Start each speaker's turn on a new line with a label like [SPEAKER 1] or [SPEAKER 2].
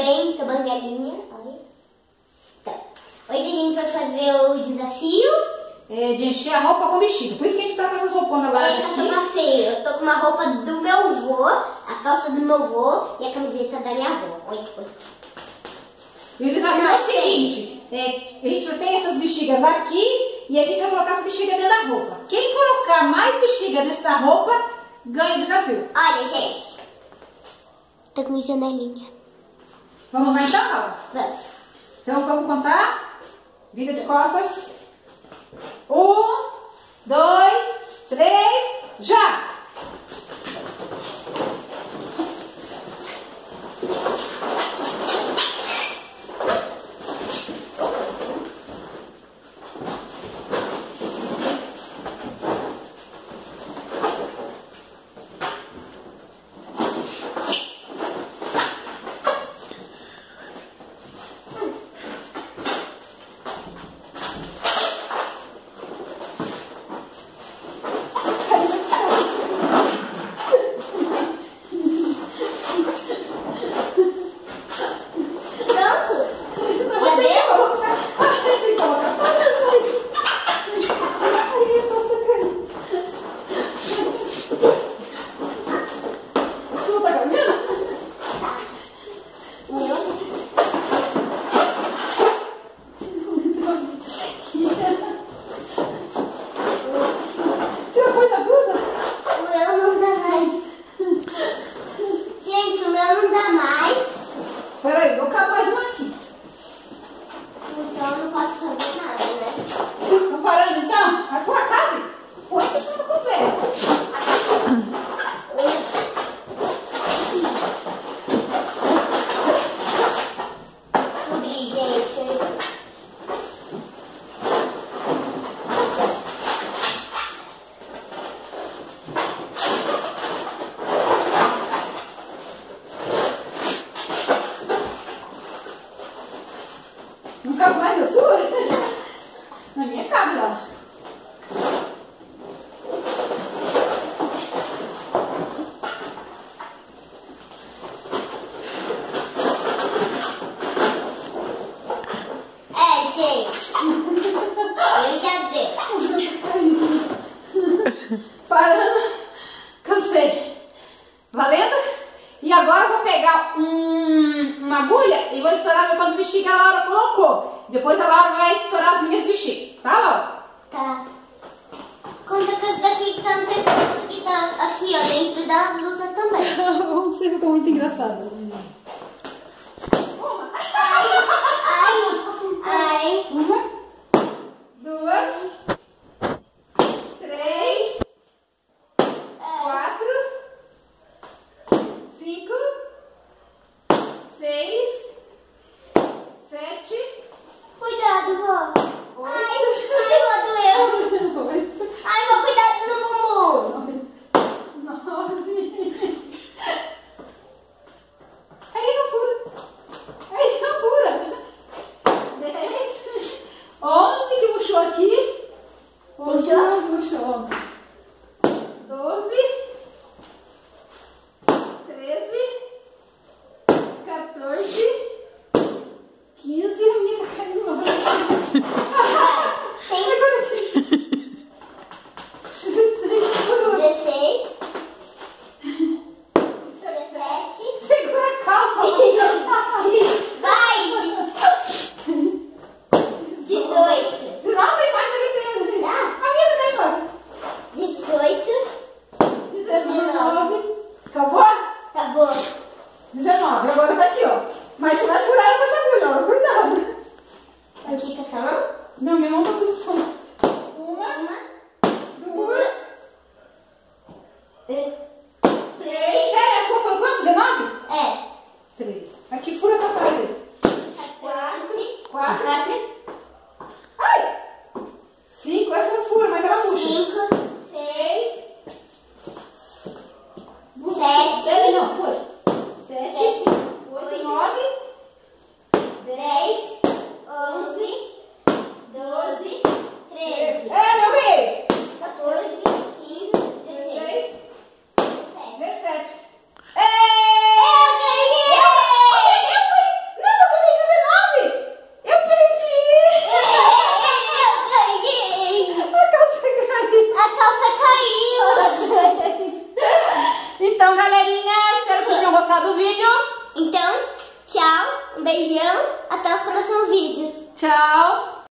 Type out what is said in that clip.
[SPEAKER 1] também, tô banguelinha, olha. Então, hoje a gente vai fazer o desafio
[SPEAKER 2] de encher a roupa com vestido. Por isso que a gente tá com essas rouponas lá.
[SPEAKER 1] Essa passeio. Eu tô com uma roupa do meu avô, a calça do meu avô e a camiseta da minha avó. Oi.
[SPEAKER 2] E o desafio é o seguinte, a gente tem essas bexigas aqui e a gente vai colocar essa bexiga dentro da roupa. Quem colocar mais bexiga dentro da roupa, ganha o desafio.
[SPEAKER 1] Olha, gente. Tô com janelinha.
[SPEAKER 2] Vamos lá então, Laura?
[SPEAKER 1] Vamos.
[SPEAKER 2] Então vamos contar. Vira de costas. 1, 2, 3, já! Peraí, vou caber mais uma aqui.
[SPEAKER 1] Então eu não posso fazer nada, né?
[SPEAKER 2] Vamos parando então? Vai pôr, cabe? Põe esse fundo com o pé.
[SPEAKER 1] Descobri, gente.
[SPEAKER 2] Não cabe mais a sua? Na minha cabe lá.
[SPEAKER 1] Gente. Eu já dei.
[SPEAKER 2] Parando. Cansei. Valendo? E agora eu vou pegar uma agulha e vou estourar ver quantas bexigas a Laura colocou. Depois a Laura vai estourar as minhas bexigas. Tá, Laura?
[SPEAKER 1] Tá. Conta com essa daqui que tá no pescoço, que tá aqui, ó, dentro da blusa também.
[SPEAKER 2] Você ficou muito engraçado.
[SPEAKER 1] Ai.
[SPEAKER 2] 1, 2, 3, 4, 5, 6, 7,
[SPEAKER 1] Cuidado, vó.
[SPEAKER 2] 8,
[SPEAKER 1] Ai, vó, doeu.
[SPEAKER 2] 8,
[SPEAKER 1] Ai, vó, cuidado no bumbum.
[SPEAKER 2] 9. Aí não fura. Aí não fura. 10, 11 que puxou aqui. Puxou. 12, 13, 14, 15. A minha tá caindo logo.
[SPEAKER 1] Tem 16. 17.
[SPEAKER 2] Segura a calça.
[SPEAKER 1] Vai! 18.
[SPEAKER 2] Não tem mais ali dentro. A minha não tem agora.
[SPEAKER 1] 18.
[SPEAKER 2] 19. Acabou?
[SPEAKER 1] Acabou.
[SPEAKER 2] 19. Agora tá aqui, ó. Mas você vai furar com essa agulha, ó. Cuidado.
[SPEAKER 1] Aqui tá sua mão?
[SPEAKER 2] Não, minha mão tá tudo só. 1, 2, 3.
[SPEAKER 1] 3.
[SPEAKER 2] Pera, a sua foi quanto? 19?
[SPEAKER 1] É.
[SPEAKER 2] 3. Aqui fura essa parte.
[SPEAKER 1] 4.
[SPEAKER 2] 4. Ai! 5. Essa não fura, mas ela murcha.
[SPEAKER 1] 5. 6.
[SPEAKER 2] 7.
[SPEAKER 1] 7.
[SPEAKER 2] Não, foi. 7. 8, 9.
[SPEAKER 1] 10. 11. 12. 13.
[SPEAKER 2] É, meu bem.
[SPEAKER 1] 14. 15. 16.
[SPEAKER 2] 17.
[SPEAKER 1] Eu ganhei! beijão, até os próximos vídeos.
[SPEAKER 2] Tchau!